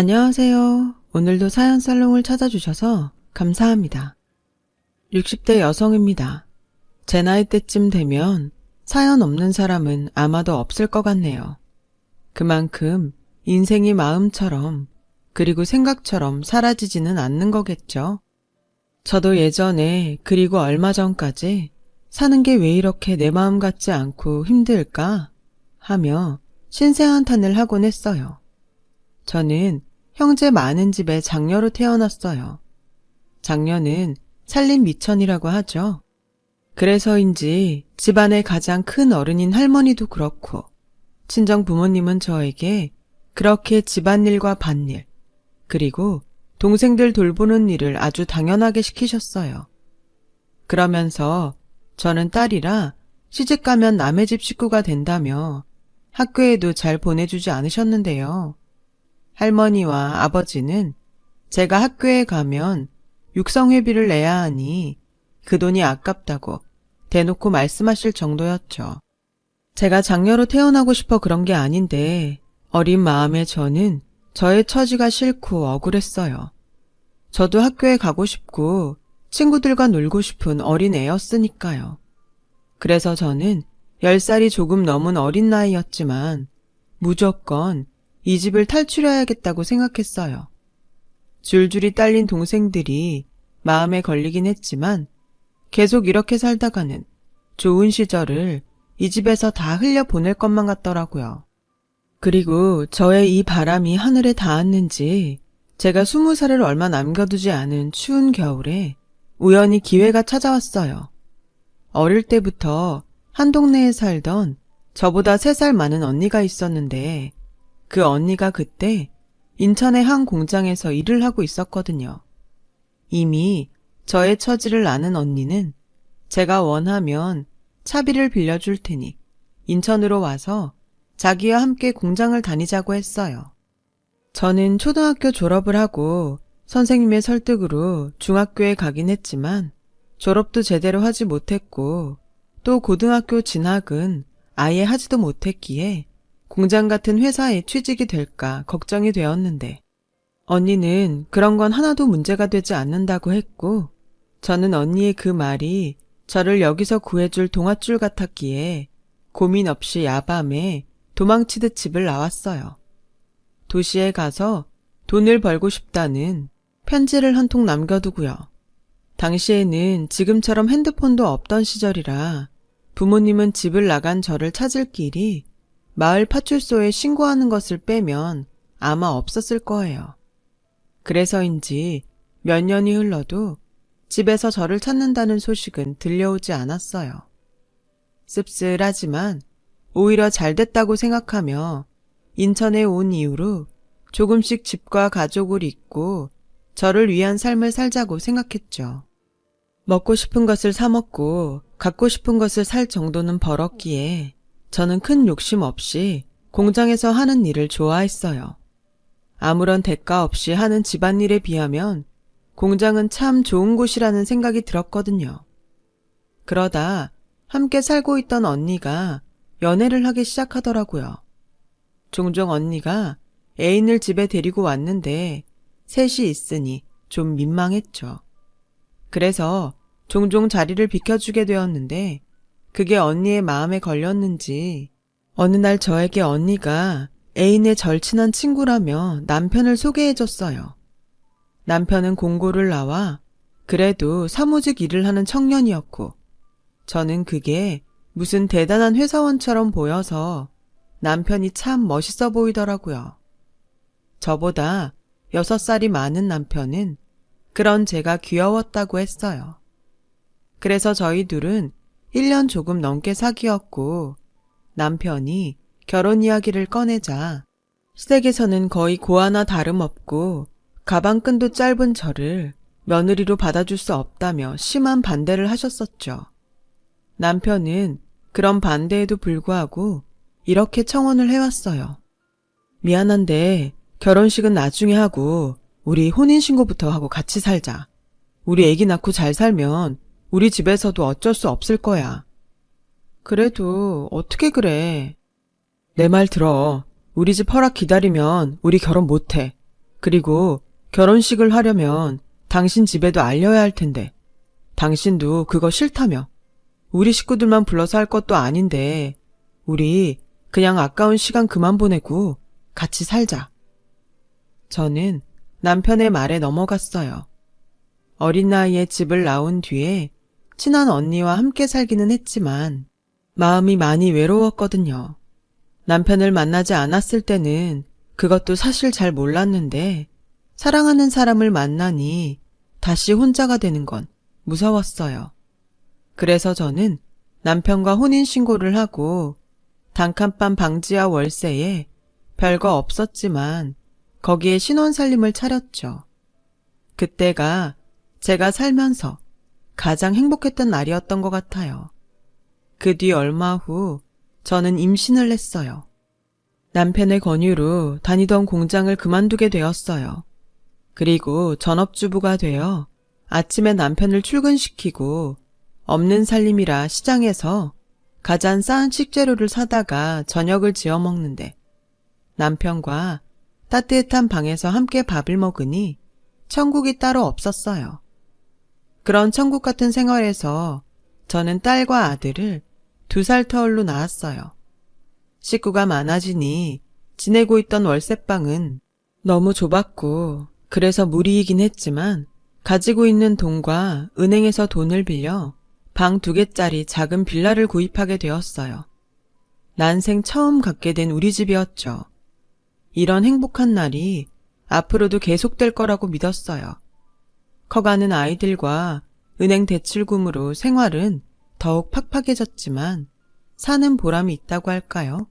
안녕하세요. 오늘도 사연 살롱을 찾아주셔서 감사합니다. 60대 여성입니다. 제 나이 때쯤 되면 사연 없는 사람은 아마도 없을 것 같네요. 그만큼 인생이 마음처럼 그리고 생각처럼 사라지지는 않는 거겠죠. 저도 예전에 그리고 얼마 전까지 사는 게 왜 이렇게 내 마음 같지 않고 힘들까 하며 신세한탄을 하곤 했어요. 저는 형제 많은 집에 장녀로 태어났어요. 장녀는 살림 미천이라고 하죠. 그래서인지 집안의 가장 큰 어른인 할머니도 그렇고 친정 부모님은 저에게 그렇게 집안일과 밭일, 그리고 동생들 돌보는 일을 아주 당연하게 시키셨어요. 그러면서 저는 딸이라 시집가면 남의 집 식구가 된다며 학교에도 잘 보내주지 않으셨는데요. 할머니와 아버지는 제가 학교에 가면 육성회비를 내야 하니 그 돈이 아깝다고 대놓고 말씀하실 정도였죠. 제가 장녀로 태어나고 싶어 그런 게 아닌데 어린 마음에 저는 저의 처지가 싫고 억울했어요. 저도 학교에 가고 싶고 친구들과 놀고 싶은 어린 애였으니까요. 그래서 저는 10살이 조금 넘은 어린 나이였지만 무조건 이 집을 탈출해야겠다고 생각했어요. 줄줄이 딸린 동생들이 마음에 걸리긴 했지만 계속 이렇게 살다가는 좋은 시절을 이 집에서 다 흘려보낼 것만 같더라고요. 그리고 저의 이 바람이 하늘에 닿았는지 제가 20살을 얼마 남겨두지 않은 추운 겨울에 우연히 기회가 찾아왔어요. 어릴 때부터 한 동네에 살던 저보다 3살 많은 언니가 있었는데 그 언니가 그때 인천의 한 공장에서 일을 하고 있었거든요. 이미 저의 처지를 아는 언니는 제가 원하면 차비를 빌려줄 테니 인천으로 와서 자기와 함께 공장을 다니자고 했어요. 저는 초등학교 졸업을 하고 선생님의 설득으로 중학교에 가긴 했지만 졸업도 제대로 하지 못했고 또 고등학교 진학은 아예 하지도 못했기에 공장 같은 회사에 취직이 될까 걱정이 되었는데 언니는 그런 건 하나도 문제가 되지 않는다고 했고 저는 언니의 그 말이 저를 여기서 구해줄 동아줄 같았기에 고민 없이 야밤에 도망치듯 집을 나왔어요. 도시에 가서 돈을 벌고 싶다는 편지를 한 통 남겨두고요. 당시에는 지금처럼 핸드폰도 없던 시절이라 부모님은 집을 나간 저를 찾을 길이 마을 파출소에 신고하는 것을 빼면 아마 없었을 거예요. 그래서인지 몇 년이 흘러도 집에서 저를 찾는다는 소식은 들려오지 않았어요. 씁쓸하지만 오히려 잘 됐다고 생각하며 인천에 온 이후로 조금씩 집과 가족을 잇고 저를 위한 삶을 살자고 생각했죠. 먹고 싶은 것을 사 먹고 갖고 싶은 것을 살 정도는 벌었기에 저는 큰 욕심 없이 공장에서 하는 일을 좋아했어요. 아무런 대가 없이 하는 집안일에 비하면 공장은 참 좋은 곳이라는 생각이 들었거든요. 그러다 함께 살고 있던 언니가 연애를 하기 시작하더라고요. 종종 언니가 애인을 집에 데리고 왔는데 셋이 있으니 좀 민망했죠. 그래서 종종 자리를 비켜주게 되었는데 그게 언니의 마음에 걸렸는지 어느 날 저에게 언니가 애인의 절친한 친구라며 남편을 소개해줬어요. 남편은 공고를 나와 그래도 사무직 일을 하는 청년이었고 저는 그게 무슨 대단한 회사원처럼 보여서 남편이 참 멋있어 보이더라고요. 저보다 6살이 많은 남편은 그런 제가 귀여웠다고 했어요. 그래서 저희 둘은 1년 조금 넘게 사귀었고 남편이 결혼 이야기를 꺼내자 시댁에서는 거의 고아나 다름없고 가방끈도 짧은 저를 며느리로 받아줄 수 없다며 심한 반대를 하셨었죠. 남편은 그런 반대에도 불구하고 이렇게 청혼을 해왔어요. 미안한데 결혼식은 나중에 하고 우리 혼인신고부터 하고 같이 살자. 우리 애기 낳고 잘 살면 우리 집에서도 어쩔 수 없을 거야. 그래도 어떻게 그래. 내 말 들어. 우리 집 허락 기다리면 우리 결혼 못해. 그리고 결혼식을 하려면 당신 집에도 알려야 할 텐데 당신도 그거 싫다며. 우리 식구들만 불러서 할 것도 아닌데 우리 그냥 아까운 시간 그만 보내고 같이 살자. 저는 남편의 말에 넘어갔어요. 어린 나이에 집을 나온 뒤에 친한 언니와 함께 살기는 했지만 마음이 많이 외로웠거든요. 남편을 만나지 않았을 때는 그것도 사실 잘 몰랐는데 사랑하는 사람을 만나니 다시 혼자가 되는 건 무서웠어요. 그래서 저는 남편과 혼인신고를 하고 단칸방 방지와 월세에 별거 없었지만 거기에 신혼살림을 차렸죠. 그때가 제가 살면서 가장 행복했던 날이었던 것 같아요. 그 뒤 얼마 후 저는 임신을 했어요. 남편의 권유로 다니던 공장을 그만두게 되었어요. 그리고 전업주부가 되어 아침에 남편을 출근시키고 없는 살림이라 시장에서 가장 싼 식재료를 사다가 저녁을 지어 먹는데 남편과 따뜻한 방에서 함께 밥을 먹으니 천국이 따로 없었어요. 그런 천국 같은 생활에서 저는 딸과 아들을 2살 터울로 낳았어요. 식구가 많아지니 지내고 있던 월세방은 너무 좁았고 그래서 무리이긴 했지만 가지고 있는 돈과 은행에서 돈을 빌려 방 2개짜리 작은 빌라를 구입하게 되었어요. 난생 처음 갖게 된 우리 집이었죠. 이런 행복한 날이 앞으로도 계속될 거라고 믿었어요. 커가는 아이들과 은행 대출금으로 생활은 더욱 팍팍해졌지만 사는 보람이 있다고 할까요?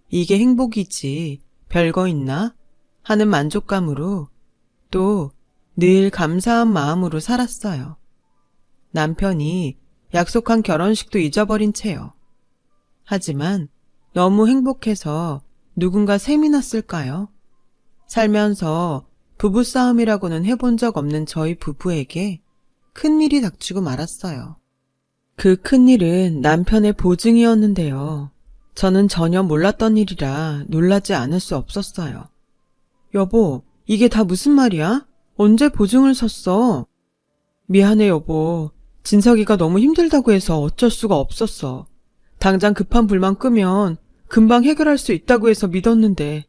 이게 행복이지 별거 있나? 하는 만족감으로 또 늘 감사한 마음으로 살았어요. 남편이 약속한 결혼식도 잊어버린 채요. 하지만 너무 행복해서 누군가 셈이 났을까요? 살면서 부부싸움이라고는 해본 적 없는 저희 부부에게 큰일이 닥치고 말았어요. 그 큰일은 남편의 보증이었는데요. 저는 전혀 몰랐던 일이라 놀라지 않을 수 없었어요. 여보, 이게 다 무슨 말이야? 언제 보증을 섰어? 미안해 여보. 진석이가 너무 힘들다고 해서 어쩔 수가 없었어. 당장 급한 불만 끄면 금방 해결할 수 있다고 해서 믿었는데.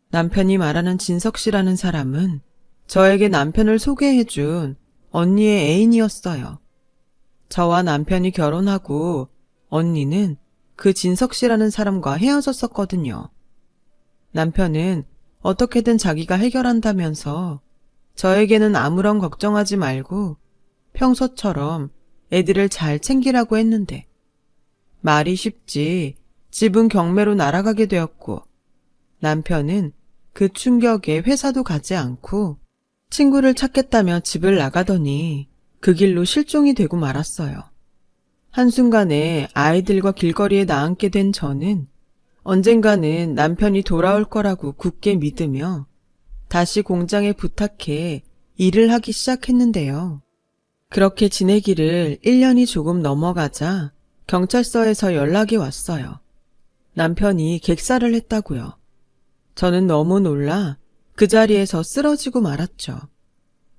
남편이 말하는 진석 씨라는 사람은 저에게 남편을 소개해준 언니의 애인이었어요. 저와 남편이 결혼하고 언니는 그 진석 씨라는 사람과 헤어졌었거든요. 남편은 어떻게든 자기가 해결한다면서 저에게는 아무런 걱정하지 말고 평소처럼 애들을 잘 챙기라고 했는데 말이 쉽지 집은 경매로 날아가게 되었고 남편은 그 충격에 회사도 가지 않고 친구를 찾겠다며 집을 나가더니 그 길로 실종이 되고 말았어요. 한순간에 아이들과 길거리에 나앉게 된 저는 언젠가는 남편이 돌아올 거라고 굳게 믿으며 다시 공장에 부탁해 일을 하기 시작했는데요. 그렇게 지내기를 1년이 조금 넘어가자 경찰서에서 연락이 왔어요. 남편이 객사를 했다고요. 저는 너무 놀라 그 자리에서 쓰러지고 말았죠.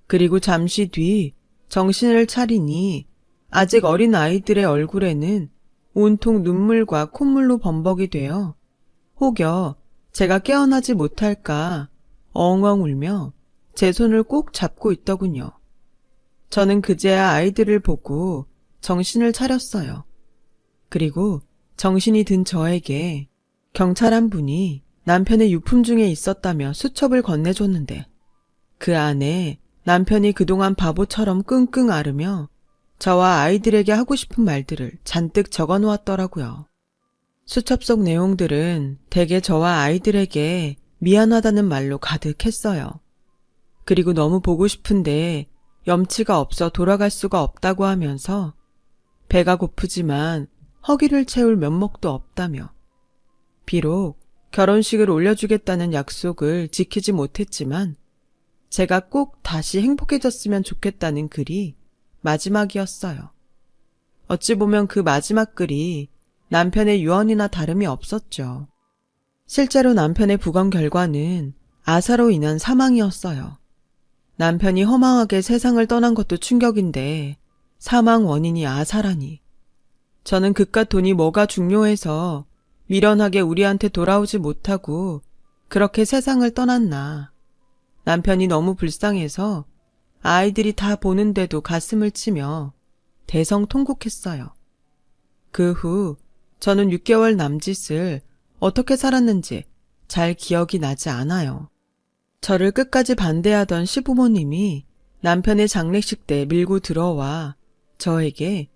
그리고 잠시 뒤 정신을 차리니 아직 어린 아이들의 얼굴에는 온통 눈물과 콧물로 범벅이 되어 혹여 제가 깨어나지 못할까 엉엉 울며 제 손을 꼭 잡고 있더군요. 저는 그제야 아이들을 보고 정신을 차렸어요. 그리고 정신이 든 저에게 경찰 한 분이 남편의 유품 중에 있었다며 수첩을 건네줬는데 그 안에 남편이 그동안 바보처럼 끙끙 앓으며 저와 아이들에게 하고 싶은 말들을 잔뜩 적어놓았더라고요. 수첩 속 내용들은 대개 저와 아이들에게 미안하다는 말로 가득했어요. 그리고 너무 보고 싶은데 염치가 없어 돌아갈 수가 없다고 하면서 배가 고프지만 허기를 채울 면목도 없다며 비록 결혼식을 올려주겠다는 약속을 지키지 못했지만 제가 꼭 다시 행복해졌으면 좋겠다는 글이 마지막이었어요. 어찌 보면 그 마지막 글이 남편의 유언이나 다름이 없었죠. 실제로 남편의 부검 결과는 아사로 인한 사망이었어요. 남편이 허망하게 세상을 떠난 것도 충격인데 사망 원인이 아사라니. 저는 그깟 돈이 뭐가 중요해서 미련하게 우리한테 돌아오지 못하고 그렇게 세상을 떠났나. 남편이 너무 불쌍해서 아이들이 다 보는데도 가슴을 치며 대성통곡했어요. 그 후 저는 6개월 남짓을 어떻게 살았는지 잘 기억이 나지 않아요. 저를 끝까지 반대하던 시부모님이 남편의 장례식 때 밀고 들어와 저에게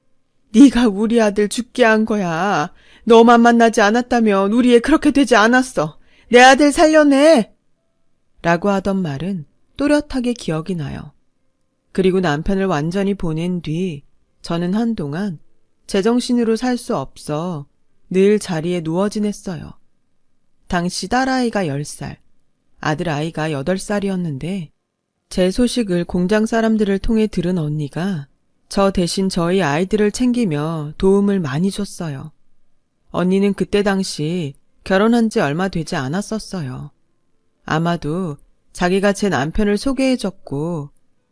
네가 우리 아들 죽게 한 거야. 너만 만나지 않았다면 우리 애 그렇게 되지 않았어. 내 아들 살려내! 라고 하던 말은 또렷하게 기억이 나요. 그리고 남편을 완전히 보낸 뒤 저는 한동안 제정신으로 살 수 없어 늘 자리에 누워 지냈어요. 당시 딸아이가 10살, 아들아이가 8살이었는데 제 소식을 공장 사람들을 통해 들은 언니가 저 대신 저희 아이들을 챙기며 도움을 많이 줬어요. 언니는 그때 당시 결혼한 지 얼마 되지 않았었어요. 아마도 자기가 제 남편을 소개해줬고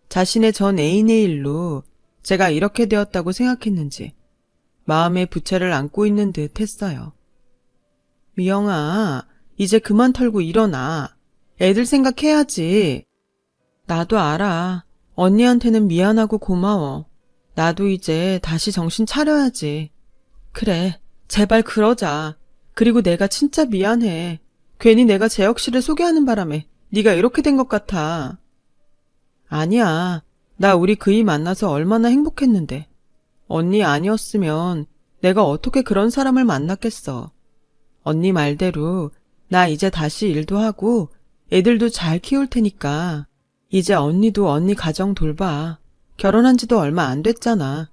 자신의 전 애인의 일로 제가 이렇게 되었다고 생각했는지 마음에 부채를 안고 있는 듯 했어요. 미영아, 이제 그만 털고 일어나. 애들 생각해야지. 나도 알아. 언니한테는 미안하고 고마워. 나도 이제 다시 정신 차려야지. 그래, 제발 그러자. 그리고 내가 진짜 미안해. 괜히 내가 재혁 씨를 소개하는 바람에 네가 이렇게 된 것 같아. 아니야. 나 우리 그이 만나서 얼마나 행복했는데. 언니 아니었으면 내가 어떻게 그런 사람을 만났겠어. 언니 말대로 나 이제 다시 일도 하고 애들도 잘 키울 테니까 이제 언니도 언니 가정 돌봐. 결혼한 지도 얼마 안 됐잖아.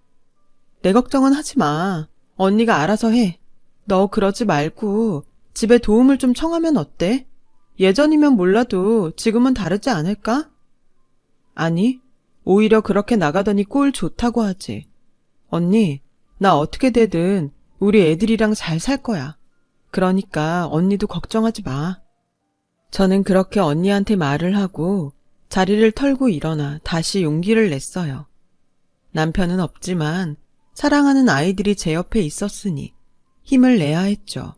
내 걱정은 하지 마. 언니가 알아서 해. 너 그러지 말고 집에 도움을 좀 청하면 어때? 예전이면 몰라도 지금은 다르지 않을까? 아니, 오히려 그렇게 나가더니 꼴 좋다고 하지. 언니, 나 어떻게 되든 우리 애들이랑 잘 살 거야. 그러니까 언니도 걱정하지 마. 저는 그렇게 언니한테 말을 하고 자리를 털고 일어나 다시 용기를 냈어요. 남편은 없지만 사랑하는 아이들이 제 옆에 있었으니 힘을 내야 했죠.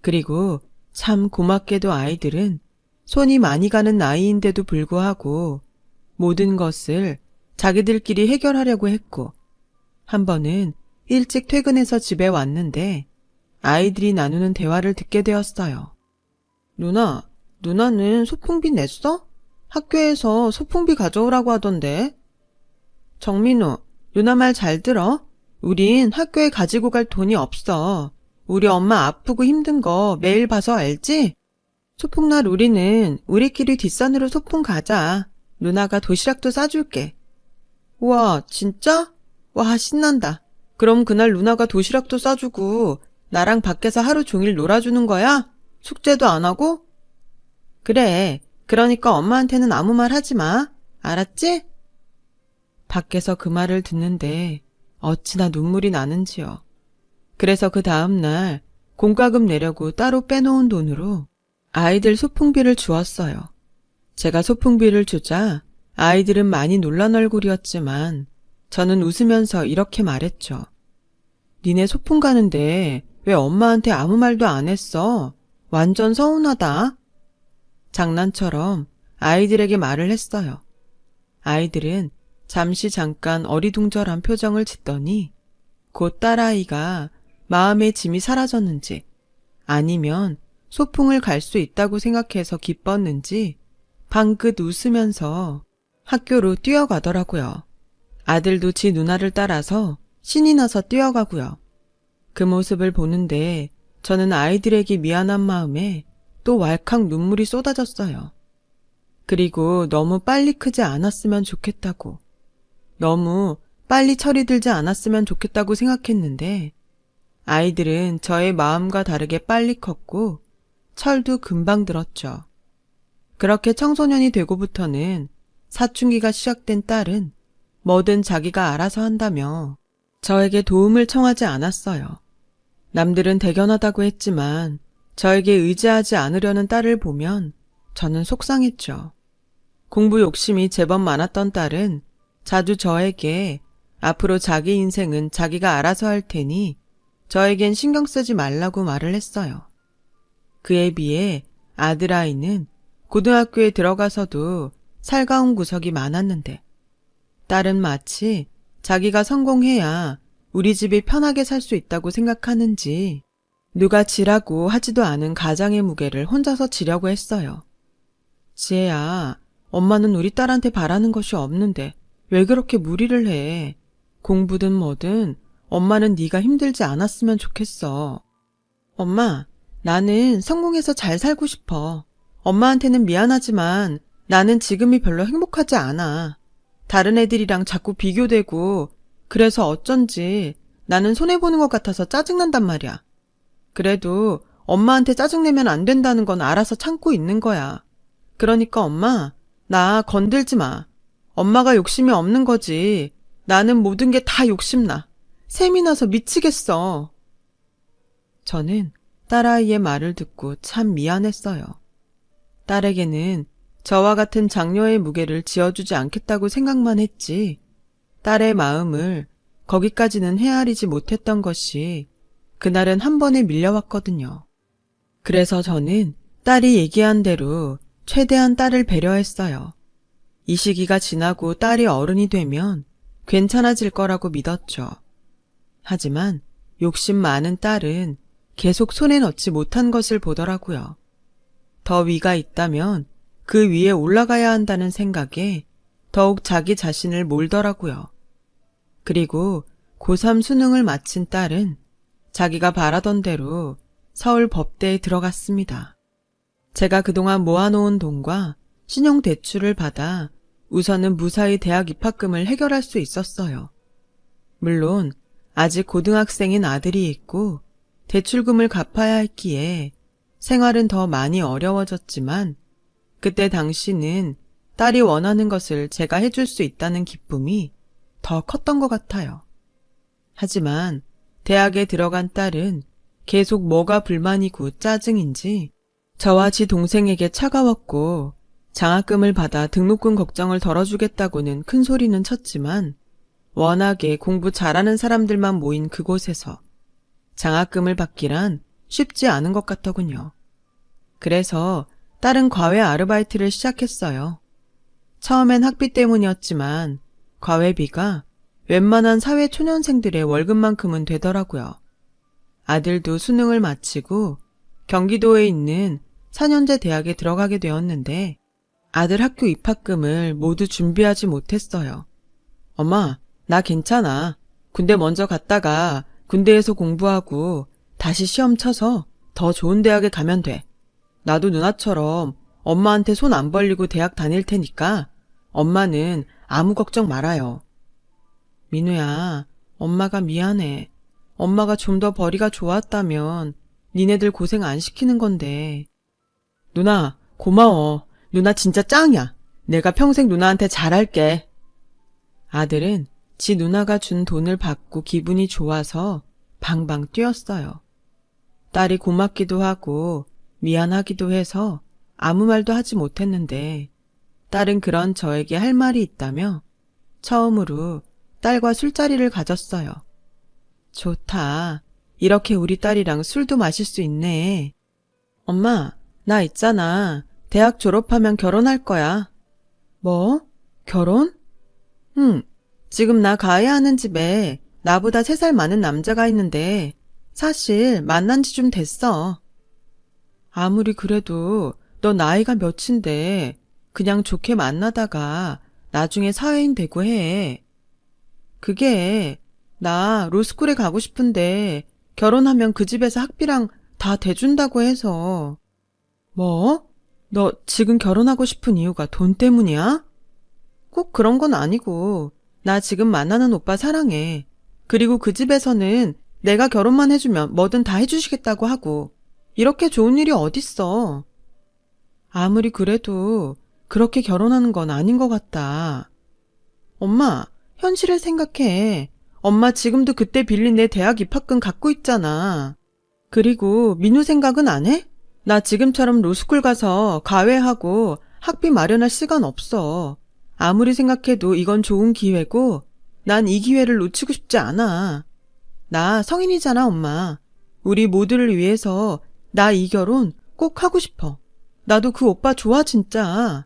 그리고 참 고맙게도 아이들은 손이 많이 가는 나이인데도 불구하고 모든 것을 자기들끼리 해결하려고 했고 한 번은 일찍 퇴근해서 집에 왔는데 아이들이 나누는 대화를 듣게 되었어요. 누나는 소풍비 냈어? 학교에서 소풍비 가져오라고 하던데. 정민우, 누나 말 잘 들어. 우린 학교에 가지고 갈 돈이 없어. 우리 엄마 아프고 힘든 거 매일 봐서 알지? 소풍날 우리는 우리끼리 뒷산으로 소풍 가자. 누나가 도시락도 싸줄게. 우와, 진짜? 와, 신난다. 그럼 그날 누나가 도시락도 싸주고 나랑 밖에서 하루 종일 놀아주는 거야? 숙제도 안 하고? 그래. 그러니까 엄마한테는 아무 말 하지 마. 알았지? 밖에서 그 말을 듣는데 어찌나 눈물이 나는지요. 그래서 그 다음날 공과금 내려고 따로 빼놓은 돈으로 아이들 소풍비를 주었어요. 제가 소풍비를 주자 아이들은 많이 놀란 얼굴이었지만 저는 웃으면서 이렇게 말했죠. 니네 소풍 가는데 왜 엄마한테 아무 말도 안 했어? 완전 서운하다. 장난처럼 아이들에게 말을 했어요. 아이들은 잠깐 어리둥절한 표정을 짓더니 곧 딸아이가 마음의 짐이 사라졌는지 아니면 소풍을 갈 수 있다고 생각해서 기뻤는지 방긋 웃으면서 학교로 뛰어가더라고요. 아들도 지 누나를 따라서 신이 나서 뛰어가고요. 그 모습을 보는데 저는 아이들에게 미안한 마음에 또 왈칵 눈물이 쏟아졌어요. 그리고 너무 빨리 크지 않았으면 좋겠다고, 너무 빨리 철이 들지 않았으면 좋겠다고 생각했는데 아이들은 저의 마음과 다르게 빨리 컸고 철도 금방 들었죠. 그렇게 청소년이 되고부터는 사춘기가 시작된 딸은 뭐든 자기가 알아서 한다며 저에게 도움을 청하지 않았어요. 남들은 대견하다고 했지만 저에게 의지하지 않으려는 딸을 보면 저는 속상했죠. 공부 욕심이 제법 많았던 딸은 자주 저에게 앞으로 자기 인생은 자기가 알아서 할 테니 저에겐 신경 쓰지 말라고 말을 했어요. 그에 비해 아들아이는 고등학교에 들어가서도 살가운 구석이 많았는데 딸은 마치 자기가 성공해야 우리 집이 편하게 살 수 있다고 생각하는지 누가 지라고 하지도 않은 가장의 무게를 혼자서 지려고 했어요. 지혜야, 엄마는 우리 딸한테 바라는 것이 없는데 왜 그렇게 무리를 해? 공부든 뭐든 엄마는 네가 힘들지 않았으면 좋겠어. 엄마, 나는 성공해서 잘 살고 싶어. 엄마한테는 미안하지만 나는 지금이 별로 행복하지 않아. 다른 애들이랑 자꾸 비교되고 그래서 어쩐지 나는 손해보는 것 같아서 짜증난단 말이야. 그래도 엄마한테 짜증내면 안 된다는 건 알아서 참고 있는 거야. 그러니까 엄마, 나 건들지 마. 엄마가 욕심이 없는 거지. 나는 모든 게 다 욕심나. 셈이 나서 미치겠어. 저는 딸아이의 말을 듣고 참 미안했어요. 딸에게는 저와 같은 장녀의 무게를 지어주지 않겠다고 생각만 했지 딸의 마음을 거기까지는 헤아리지 못했던 것이 그날은 한 번에 밀려왔거든요. 그래서 저는 딸이 얘기한 대로 최대한 딸을 배려했어요. 이 시기가 지나고 딸이 어른이 되면 괜찮아질 거라고 믿었죠. 하지만 욕심 많은 딸은 계속 손에 넣지 못한 것을 보더라고요. 더 위가 있다면 그 위에 올라가야 한다는 생각에 더욱 자기 자신을 몰더라고요. 그리고 고3 수능을 마친 딸은 자기가 바라던 대로 서울 법대에 들어갔습니다. 제가 그동안 모아놓은 돈과 신용대출을 받아 우선은 무사히 대학 입학금을 해결할 수 있었어요. 물론 아직 고등학생인 아들이 있고 대출금을 갚아야 했기에 생활은 더 많이 어려워졌지만 그때 당시는 딸이 원하는 것을 제가 해줄 수 있다는 기쁨이 더 컸던 것 같아요. 하지만 대학에 들어간 딸은 계속 뭐가 불만이고 짜증인지 저와 지 동생에게 차가웠고 장학금을 받아 등록금 걱정을 덜어주겠다고는 큰 소리는 쳤지만 워낙에 공부 잘하는 사람들만 모인 그곳에서 장학금을 받기란 쉽지 않은 것 같더군요. 그래서 딸은 과외 아르바이트를 시작했어요. 처음엔 학비 때문이었지만 과외비가 웬만한 사회 초년생들의 월급만큼은 되더라고요. 아들도 수능을 마치고 경기도에 있는 4년제 대학에 들어가게 되었는데 아들 학교 입학금을 모두 준비하지 못했어요. 엄마, 나 괜찮아. 군대 먼저 갔다가 군대에서 공부하고 다시 시험 쳐서 더 좋은 대학에 가면 돼. 나도 누나처럼 엄마한테 손 안 벌리고 대학 다닐 테니까 엄마는 아무 걱정 말아요. 민우야, 엄마가 미안해. 엄마가 좀 더 벌이가 좋았다면 니네들 고생 안 시키는 건데. 누나, 고마워. 누나 진짜 짱이야. 내가 평생 누나한테 잘할게. 아들은 지 누나가 준 돈을 받고 기분이 좋아서 방방 뛰었어요. 딸이 고맙기도 하고 미안하기도 해서 아무 말도 하지 못했는데 딸은 그런 저에게 할 말이 있다며 처음으로 딸과 술자리를 가졌어요. 좋다. 이렇게 우리 딸이랑 술도 마실 수 있네. 엄마, 나 있잖아. 대학 졸업하면 결혼할 거야. 뭐? 결혼? 응. 지금 나 가야 하는 집에 나보다 3살 많은 남자가 있는데 사실 만난 지 좀 됐어. 아무리 그래도 너 나이가 몇인데 그냥 좋게 만나다가 나중에 사회인 되고 해. 그게 나 로스쿨에 가고 싶은데 결혼하면 그 집에서 학비랑 다 대준다고 해서. 뭐? 너 지금 결혼하고 싶은 이유가 돈 때문이야? 꼭 그런 건 아니고 나 지금 만나는 오빠 사랑해. 그리고 그 집에서는 내가 결혼만 해주면 뭐든 다 해주시겠다고 하고 이렇게 좋은 일이 어딨어. 아무리 그래도 그렇게 결혼하는 건 아닌 것 같다. 엄마, 현실을 생각해. 엄마 지금도 그때 빌린 내 대학 입학금 갖고 있잖아. 그리고 민우 생각은 안 해? 나 지금처럼 로스쿨 가서 과외하고 학비 마련할 시간 없어. 아무리 생각해도 이건 좋은 기회고 난 이 기회를 놓치고 싶지 않아. 나 성인이잖아, 엄마. 우리 모두를 위해서 나 이 결혼 꼭 하고 싶어. 나도 그 오빠 좋아, 진짜.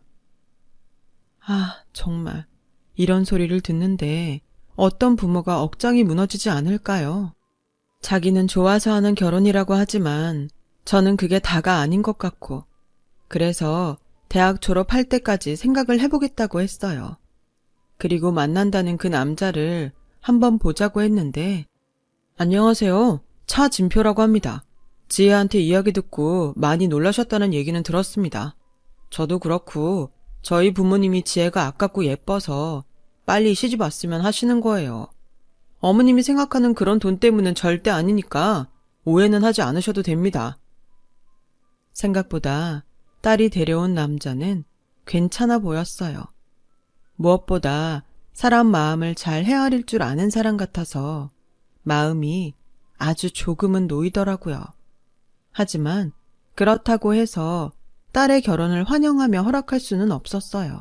아, 정말. 이런 소리를 듣는데 어떤 부모가 억장이 무너지지 않을까요? 자기는 좋아서 하는 결혼이라고 하지만 저는 그게 다가 아닌 것 같고, 그래서 대학 졸업할 때까지 생각을 해보겠다고 했어요. 그리고 만난다는 그 남자를 한번 보자고 했는데, 안녕하세요. 차진표라고 합니다. 지혜한테 이야기 듣고 많이 놀라셨다는 얘기는 들었습니다. 저도 그렇고 저희 부모님이 지혜가 아깝고 예뻐서 빨리 시집 왔으면 하시는 거예요. 어머님이 생각하는 그런 돈 때문은 절대 아니니까 오해는 하지 않으셔도 됩니다. 생각보다 딸이 데려온 남자는 괜찮아 보였어요. 무엇보다 사람 마음을 잘 헤아릴 줄 아는 사람 같아서 마음이 아주 조금은 놓이더라고요. 하지만 그렇다고 해서 딸의 결혼을 환영하며 허락할 수는 없었어요.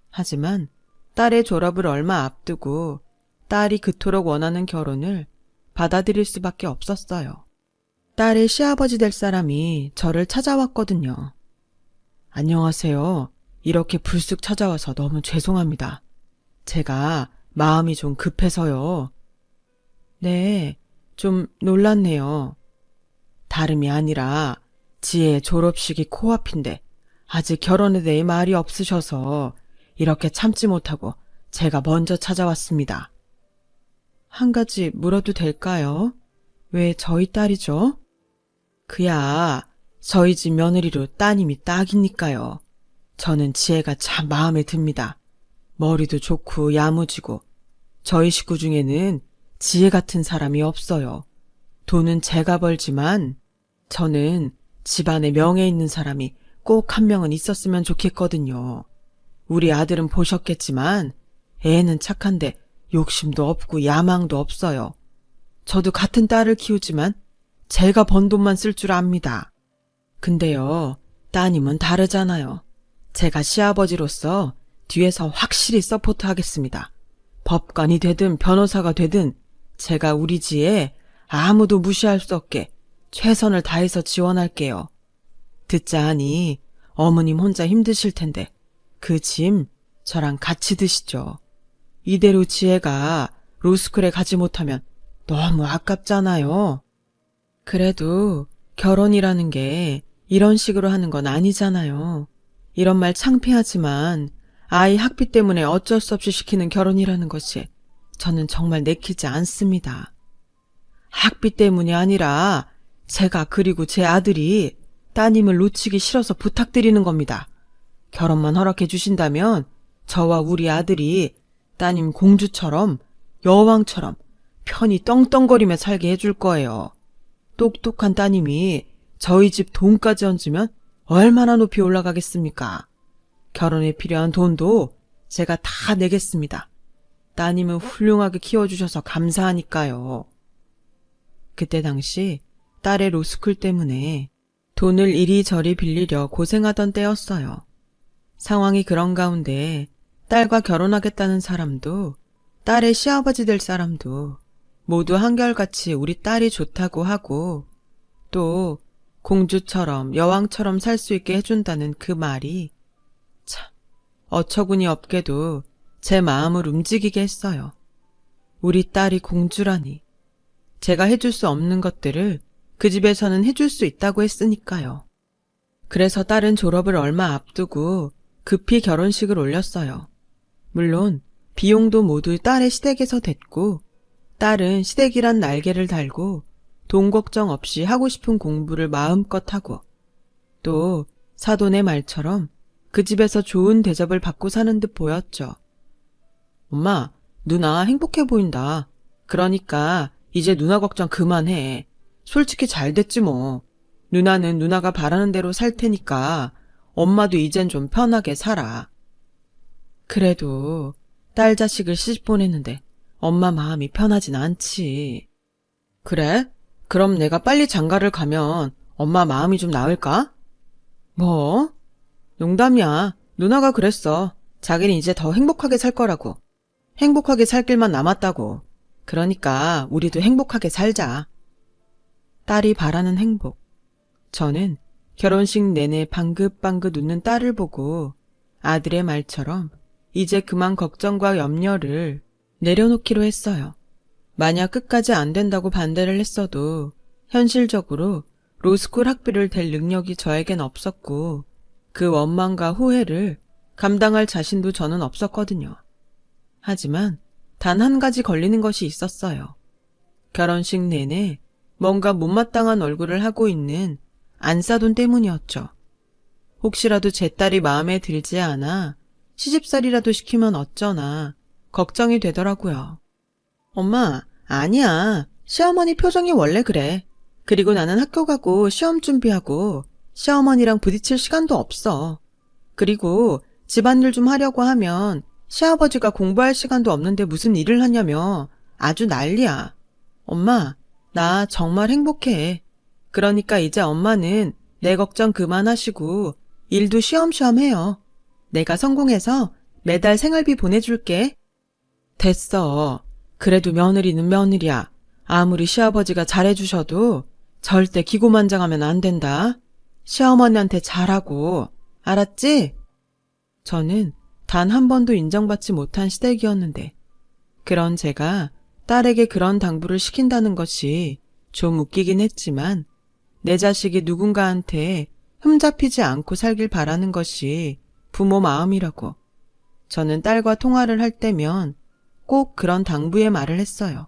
하지만 딸의 졸업을 얼마 앞두고 딸이 그토록 원하는 결혼을 받아들일 수밖에 없었어요. 딸의 시아버지 될 사람이 저를 찾아왔거든요. 안녕하세요. 이렇게 불쑥 찾아와서 너무 죄송합니다. 제가 마음이 좀 급해서요. 네, 좀 놀랐네요. 다름이 아니라 지혜의 졸업식이 코앞인데 아직 결혼에 대해 말이 없으셔서 이렇게 참지 못하고 제가 먼저 찾아왔습니다. 한 가지 물어도 될까요? 왜 저희 딸이죠? 그야 저희 집 며느리로 따님이 딱이니까요. 저는 지혜가 참 마음에 듭니다. 머리도 좋고 야무지고 저희 식구 중에는 지혜 같은 사람이 없어요. 돈은 제가 벌지만 저는 집안에 명예 있는 사람이 꼭 한 명은 있었으면 좋겠거든요. 우리 아들은 보셨겠지만 애는 착한데 욕심도 없고 야망도 없어요. 저도 같은 딸을 키우지만 제가 번 돈만 쓸 줄 압니다. 근데요, 따님은 다르잖아요. 제가 시아버지로서 뒤에서 확실히 서포트하겠습니다. 법관이 되든 변호사가 되든 제가 우리 지에 아무도 무시할 수 없게 최선을 다해서 지원할게요. 듣자 하니 어머님 혼자 힘드실 텐데 그 짐 저랑 같이 드시죠. 이대로 지혜가 로스쿨에 가지 못하면 너무 아깝잖아요. 그래도 결혼이라는 게 이런 식으로 하는 건 아니잖아요. 이런 말 창피하지만 아이 학비 때문에 어쩔 수 없이 시키는 결혼이라는 것이 저는 정말 내키지 않습니다. 학비 때문이 아니라 제가 그리고 제 아들이 따님을 놓치기 싫어서 부탁드리는 겁니다. 결혼만 허락해 주신다면 저와 우리 아들이 따님 공주처럼 여왕처럼 편히 떵떵거리며 살게 해줄 거예요. 똑똑한 따님이 저희 집 돈까지 얹으면 얼마나 높이 올라가겠습니까? 결혼에 필요한 돈도 제가 다 내겠습니다. 따님은 훌륭하게 키워주셔서 감사하니까요. 그때 당시 딸의 로스쿨 때문에 돈을 이리저리 빌리려 고생하던 때였어요. 상황이 그런 가운데 딸과 결혼하겠다는 사람도 딸의 시아버지 될 사람도 모두 한결같이 우리 딸이 좋다고 하고 또 공주처럼 여왕처럼 살 수 있게 해준다는 그 말이 참 어처구니 없게도 제 마음을 움직이게 했어요. 우리 딸이 공주라니. 제가 해줄 수 없는 것들을 그 집에서는 해줄 수 있다고 했으니까요. 그래서 딸은 졸업을 얼마 앞두고 급히 결혼식을 올렸어요. 물론 비용도 모두 딸의 시댁에서 댔고 딸은 시댁이란 날개를 달고 돈 걱정 없이 하고 싶은 공부를 마음껏 하고 또 사돈의 말처럼 그 집에서 좋은 대접을 받고 사는 듯 보였죠. 엄마, 누나 행복해 보인다. 그러니까 이제 누나 걱정 그만해. 솔직히 잘 됐지 뭐. 누나는 누나가 바라는 대로 살 테니까 엄마도 이젠 좀 편하게 살아. 그래도 딸 자식을 시집 보냈는데 엄마 마음이 편하진 않지. 그래? 그럼 내가 빨리 장가를 가면 엄마 마음이 좀 나을까? 뭐? 농담이야. 누나가 그랬어. 자기는 이제 더 행복하게 살 거라고. 행복하게 살 길만 남았다고. 그러니까 우리도 행복하게 살자. 딸이 바라는 행복. 저는 결혼식 내내 방긋방긋 웃는 딸을 보고 아들의 말처럼 이제 그만 걱정과 염려를 내려놓기로 했어요. 만약 끝까지 안 된다고 반대를 했어도 현실적으로 로스쿨 학비를 댈 능력이 저에겐 없었고 그 원망과 후회를 감당할 자신도 저는 없었거든요. 하지만 단 한 가지 걸리는 것이 있었어요. 결혼식 내내 뭔가 못마땅한 얼굴을 하고 있는 안싸돈 때문이었죠. 혹시라도 제 딸이 마음에 들지 않아 시집살이라도 시키면 어쩌나 걱정이 되더라고요. 엄마, 아니야. 시어머니 표정이 원래 그래. 그리고 나는 학교 가고 시험 준비하고 시어머니랑 부딪힐 시간도 없어. 그리고 집안일 좀 하려고 하면 시아버지가 공부할 시간도 없는데 무슨 일을 하냐며 아주 난리야. 엄마, 나 정말 행복해. 그러니까 이제 엄마는 내 걱정 그만하시고 일도 쉬엄쉬엄 해요. 내가 성공해서 매달 생활비 보내줄게. 됐어. 그래도 며느리는 며느리야. 아무리 시아버지가 잘해주셔도 절대 기고만장하면 안 된다. 시어머니한테 잘하고. 알았지? 저는 단 한 번도 인정받지 못한 시댁이었는데 그런 제가 딸에게 그런 당부를 시킨다는 것이 좀 웃기긴 했지만 내 자식이 누군가한테 흠잡히지 않고 살길 바라는 것이 부모 마음이라고 저는 딸과 통화를 할 때면 꼭 그런 당부의 말을 했어요.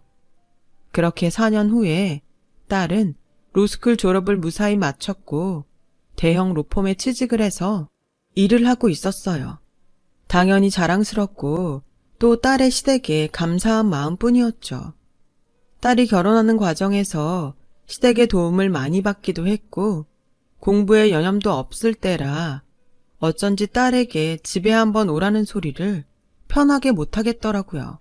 그렇게 4년 후에 딸은 로스쿨 졸업을 무사히 마쳤고 대형 로펌에 취직을 해서 일을 하고 있었어요. 당연히 자랑스럽고 또 딸의 시댁에 감사한 마음뿐이었죠. 딸이 결혼하는 과정에서 시댁의 도움을 많이 받기도 했고 공부에 여념도 없을 때라 어쩐지 딸에게 집에 한번 오라는 소리를 편하게 못하겠더라고요.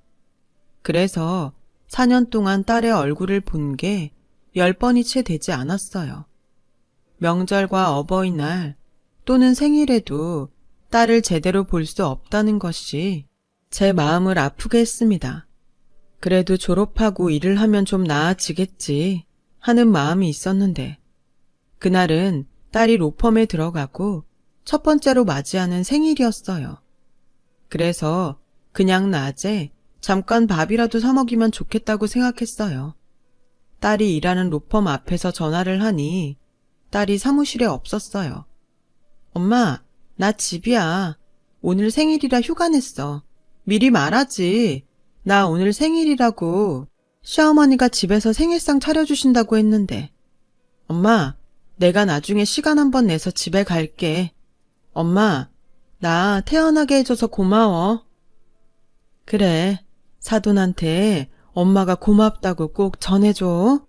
그래서 4년 동안 딸의 얼굴을 본 게 10번이 채 되지 않았어요. 명절과 어버이날 또는 생일에도 딸을 제대로 볼 수 없다는 것이 제 마음을 아프게 했습니다. 그래도 졸업하고 일을 하면 좀 나아지겠지 하는 마음이 있었는데 그날은 딸이 로펌에 들어가고 첫 번째로 맞이하는 생일이었어요. 그래서 그냥 낮에 잠깐 밥이라도 사 먹이면 좋겠다고 생각했어요. 딸이 일하는 로펌 앞에서 전화를 하니 딸이 사무실에 없었어요. 엄마, 나 집이야. 오늘 생일이라 휴가 냈어. 미리 말하지. 나 오늘 생일이라고. 시어머니가 집에서 생일상 차려주신다고 했는데. 엄마, 내가 나중에 시간 한번 내서 집에 갈게. 엄마, 나 태어나게 해줘서 고마워. 그래, 사돈한테 엄마가 고맙다고 꼭 전해줘.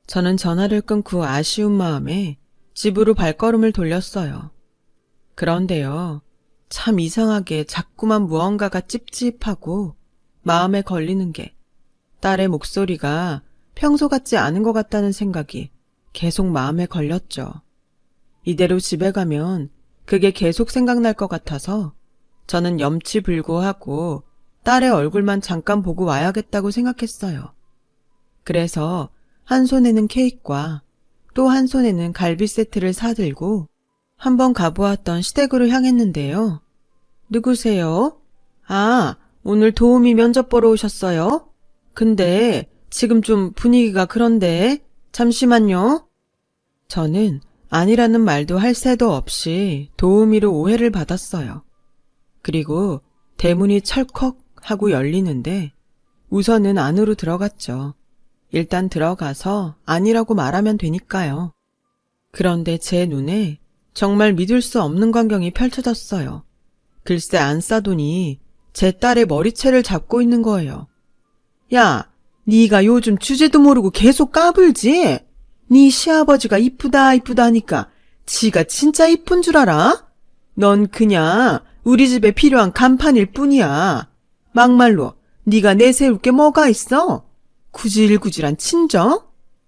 저는 전화를 끊고 아쉬운 마음에 집으로 발걸음을 돌렸어요. 그런데요, 참 이상하게 자꾸만 무언가가 찝찝하고 마음에 걸리는 게 딸의 목소리가 평소 같지 않은 것 같다는 생각이 계속 마음에 걸렸죠. 이대로 집에 가면 그게 계속 생각날 것 같아서 저는 염치불고하고 딸의 얼굴만 잠깐 보고 와야겠다고 생각했어요. 그래서 한 손에는 케이크와 또 한 손에는 갈비 세트를 사들고 한번 가보았던 시댁으로 향했는데요. 누구세요? 아, 오늘 도우미 면접 보러 오셨어요? 근데 지금 좀 분위기가 그런데 잠시만요. 저는 아니라는 말도 할 새도 없이 도우미로 오해를 받았어요. 그리고 대문이 철컥 하고 열리는데 우선은 안으로 들어갔죠. 일단 들어가서 아니라고 말하면 되니까요. 그런데 제 눈에 정말 믿을 수 없는 광경이 펼쳐졌어요. 글쎄 안싸돈이 제 딸의 머리채를 잡고 있는 거예요. 야, 네가 요즘 주제도 모르고 계속 까불지? 네 시아버지가 이쁘다 이쁘다 하니까 지가 진짜 이쁜 줄 알아? 넌 그냥 우리 집에 필요한 간판일 뿐이야. 막말로 네가 내세울 게 뭐가 있어? 구질구질한 친정?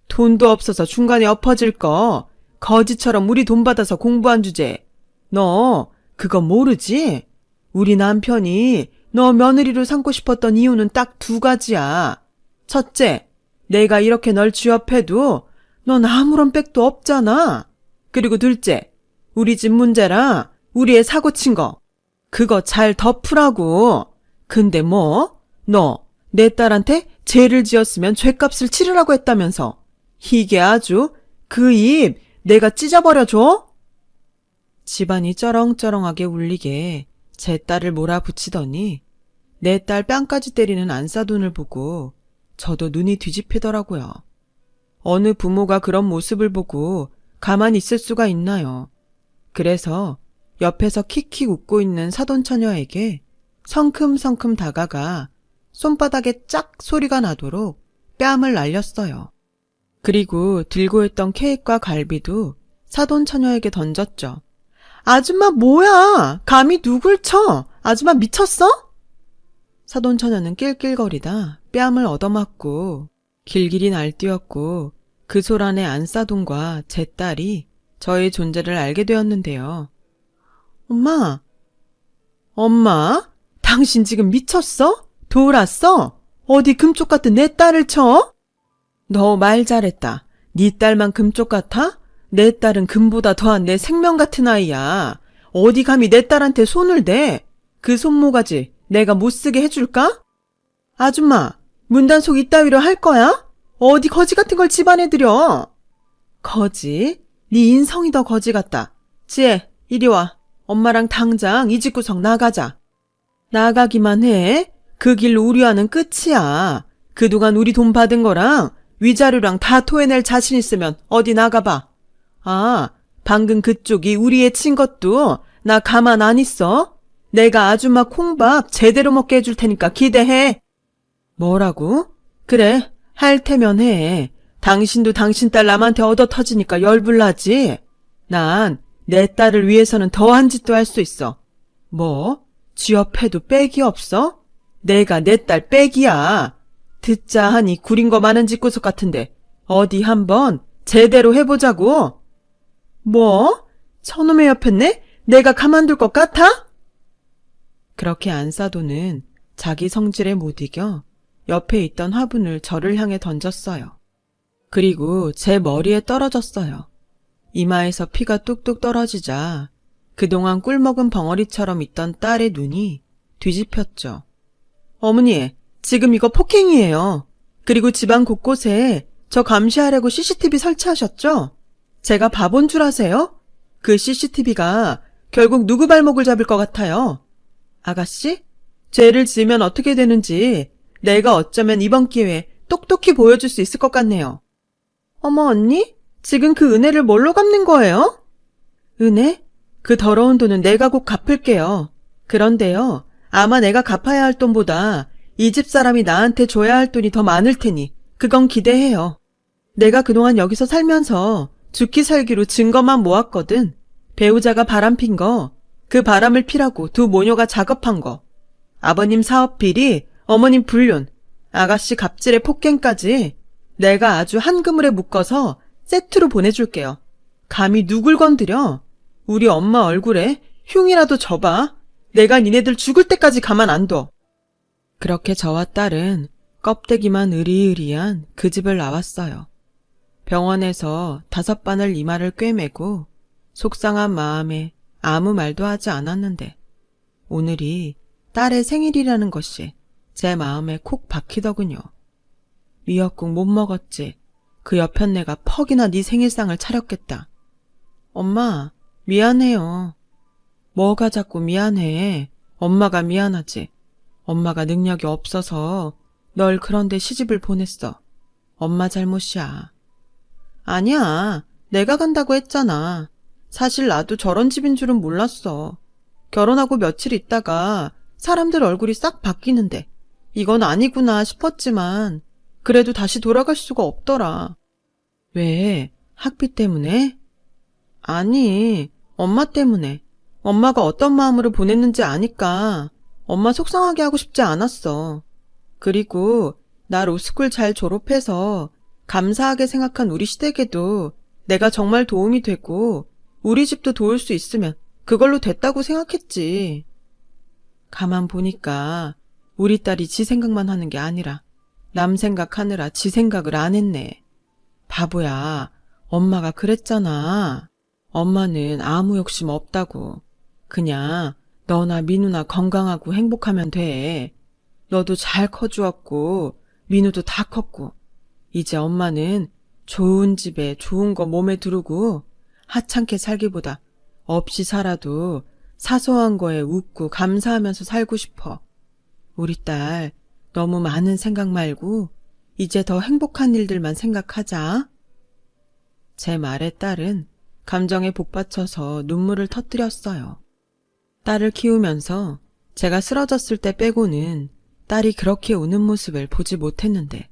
돈도 없어서 중간에 엎어질 거 거지처럼 우리 돈 받아서 공부한 주제. 너 그거 모르지? 우리 남편이 너 며느리로 삼고 싶었던 이유는 딱 두 가지야. 첫째, 내가 이렇게 널 취업해도 넌 아무런 백도 없잖아. 그리고 둘째, 우리 집 문제라 우리 애 사고 친 거. 그거 잘 덮으라고. 근데 뭐? 너 내 딸한테 죄를 지었으면 죄값을 치르라고 했다면서. 이게 아주 그 입 내가 찢어버려줘? 집안이 쩌렁쩌렁하게 울리게 제 딸을 몰아붙이더니 내 딸 뺨까지 때리는 안싸돈을 보고 저도 눈이 뒤집히더라고요. 어느 부모가 그런 모습을 보고 가만히 있을 수가 있나요? 그래서 옆에서 킥킥 웃고 있는 사돈처녀에게 성큼성큼 다가가 손바닥에 짝 소리가 나도록 뺨을 날렸어요. 그리고 들고 있던 케이크와 갈비도 사돈처녀에게 던졌죠. 아줌마 뭐야? 감히 누굴 쳐? 아줌마 미쳤어? 사돈처녀는 낄낄거리다 뺨을 얻어맞고 길길이 날뛰었고 그 소란에 안사돈과 제 딸이 저의 존재를 알게 되었는데요. 엄마? 당신 지금 미쳤어? 돌았어? 어디 금쪽 같은 내 딸을 쳐? 너 말 잘했다. 네 딸만 금쪽 같아? 내 딸은 금보다 더한 내 생명 같은 아이야. 어디 감히 내 딸한테 손을 대? 그 손모가지 내가 못쓰게 해줄까? 아줌마, 문단속 이따위로 할 거야? 어디 거지 같은 걸 집안에 들여? 거지? 네 인성이 더 거지 같다. 지혜, 이리 와. 엄마랑 당장 이 집구석 나가자. 나가기만 해? 그 길로 우리와는 끝이야. 그동안 우리 돈 받은 거랑 위자료랑 다 토해낼 자신 있으면 어디 나가봐. 아, 방금 그쪽이 우리 애 친 것도 나 가만 안 있어? 내가 아줌마 콩밥 제대로 먹게 해줄 테니까 기대해. 뭐라고? 그래, 할 테면 해. 당신도 당신 딸 남한테 얻어 터지니까 열불나지? 난 내 딸을 위해서는 더한 짓도 할 수 있어. 뭐? 취업해도 빽이 없어? 내가 내 딸 빽이야. 듣자 하니 구린 거 많은 집구석 같은데 어디 한번 제대로 해보자고. 뭐? 저놈의 옆했네? 내가 가만둘 것 같아? 그렇게 안사도는 자기 성질에 못 이겨 옆에 있던 화분을 저를 향해 던졌어요. 그리고 제 머리에 떨어졌어요. 이마에서 피가 뚝뚝 떨어지자 그동안 꿀먹은 벙어리처럼 있던 딸의 눈이 뒤집혔죠. 어머니, 지금 이거 폭행이에요. 그리고 집안 곳곳에 저 감시하려고 CCTV 설치하셨죠? 제가 바본 줄 아세요? 그 CCTV가 결국 누구 발목을 잡을 것 같아요? 아가씨? 죄를 지으면 어떻게 되는지 내가 어쩌면 이번 기회에 똑똑히 보여줄 수 있을 것 같네요. 어머 언니? 지금 그 은혜를 뭘로 갚는 거예요? 은혜? 그 더러운 돈은 내가 곧 갚을게요. 그런데요, 아마 내가 갚아야 할 돈보다 이 집 사람이 나한테 줘야 할 돈이 더 많을 테니 그건 기대해요. 내가 그동안 여기서 살면서 죽기 살기로 증거만 모았거든. 배우자가 바람핀 거, 그 바람을 피라고 두 모녀가 작업한 거, 아버님 사업 비리, 어머님 불륜, 아가씨 갑질의 폭행까지 내가 아주 한 그물에 묶어서 세트로 보내줄게요. 감히 누굴 건드려? 우리 엄마 얼굴에 흉이라도 줘봐. 내가 니네들 죽을 때까지 가만 안 둬. 그렇게 저와 딸은 껍데기만 으리으리한 그 집을 나왔어요. 병원에서 5바늘 이마를 꿰매고 속상한 마음에 아무 말도 하지 않았는데 오늘이 딸의 생일이라는 것이 제 마음에 콕 박히더군요. 미역국 못 먹었지. 그 여편네가 퍽이나 네 생일상을 차렸겠다. 엄마, 미안해요. 뭐가 자꾸 미안해. 엄마가 미안하지. 엄마가 능력이 없어서 널 그런데 시집을 보냈어. 엄마 잘못이야. 아니야. 내가 간다고 했잖아. 사실 나도 저런 집인 줄은 몰랐어. 결혼하고 며칠 있다가 사람들 얼굴이 싹 바뀌는데 이건 아니구나 싶었지만 그래도 다시 돌아갈 수가 없더라. 왜? 학비 때문에? 아니, 엄마 때문에. 엄마가 어떤 마음으로 보냈는지 아니까 엄마 속상하게 하고 싶지 않았어. 그리고 나 로스쿨 잘 졸업해서 감사하게 생각한 우리 시댁에도 내가 정말 도움이 되고 우리 집도 도울 수 있으면 그걸로 됐다고 생각했지. 가만 보니까 우리 딸이 지 생각만 하는 게 아니라 남 생각하느라 지 생각을 안 했네. 바보야, 엄마가 그랬잖아. 엄마는 아무 욕심 없다고. 그냥 너나 민우나 건강하고 행복하면 돼. 너도 잘 커주었고 민우도 다 컸고 이제 엄마는 좋은 집에 좋은 거 몸에 두르고 하찮게 살기보다 없이 살아도 사소한 거에 웃고 감사하면서 살고 싶어. 우리 딸 너무 많은 생각 말고 이제 더 행복한 일들만 생각하자. 제 말에 딸은 감정에 복받쳐서 눈물을 터뜨렸어요. 딸을 키우면서 제가 쓰러졌을 때 빼고는 딸이 그렇게 우는 모습을 보지 못했는데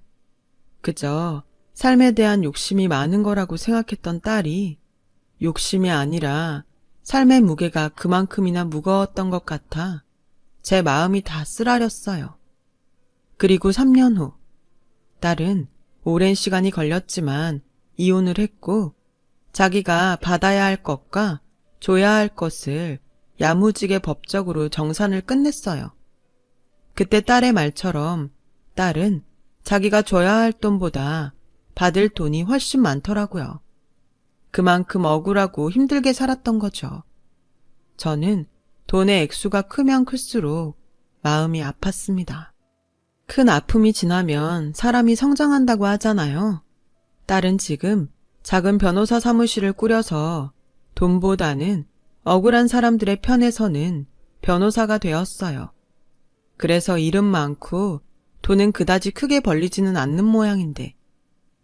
그저 삶에 대한 욕심이 많은 거라고 생각했던 딸이 욕심이 아니라 삶의 무게가 그만큼이나 무거웠던 것 같아 제 마음이 다 쓰라렸어요. 그리고 3년 후 딸은 오랜 시간이 걸렸지만 이혼을 했고 자기가 받아야 할 것과 줘야 할 것을 야무지게 법적으로 정산을 끝냈어요. 그때 딸의 말처럼 딸은 자기가 줘야 할 돈보다 받을 돈이 훨씬 많더라고요. 그만큼 억울하고 힘들게 살았던 거죠. 저는 돈의 액수가 크면 클수록 마음이 아팠습니다. 큰 아픔이 지나면 사람이 성장한다고 하잖아요. 딸은 지금 작은 변호사 사무실을 꾸려서 돈보다는 억울한 사람들의 편에 서는 변호사가 되었어요. 그래서 일은 많고 돈은 그다지 크게 벌리지는 않는 모양인데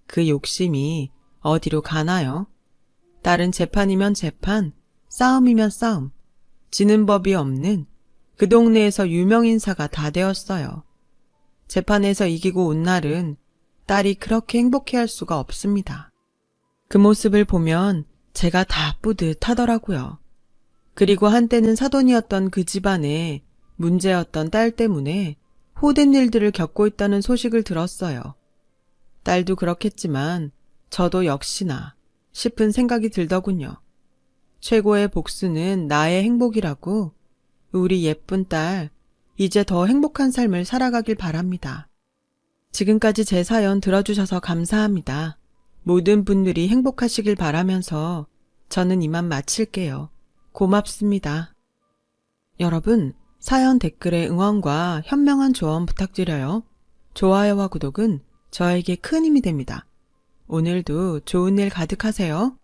그 욕심이 어디로 가나요? 딸은 재판이면 재판, 싸움이면 싸움, 지는 법이 없는 그 동네에서 유명 인사가 다 되었어요. 재판에서 이기고 온 날은 딸이 그렇게 행복해할 수가 없습니다. 그 모습을 보면 제가 다 뿌듯하더라고요. 그리고 한때는 사돈이었던 그 집안에 문제였던 딸 때문에 호된 일들을 겪고 있다는 소식을 들었어요. 딸도 그렇겠지만 저도 역시나 싶은 생각이 들더군요. 최고의 복수는 나의 행복이라고 우리 예쁜 딸 이제 더 행복한 삶을 살아가길 바랍니다. 지금까지 제 사연 들어주셔서 감사합니다. 모든 분들이 행복하시길 바라면서 저는 이만 마칠게요. 고맙습니다. 여러분, 사연 댓글에 응원과 현명한 조언 부탁드려요. 좋아요와 구독은 저에게 큰 힘이 됩니다. 오늘도 좋은 일 가득하세요.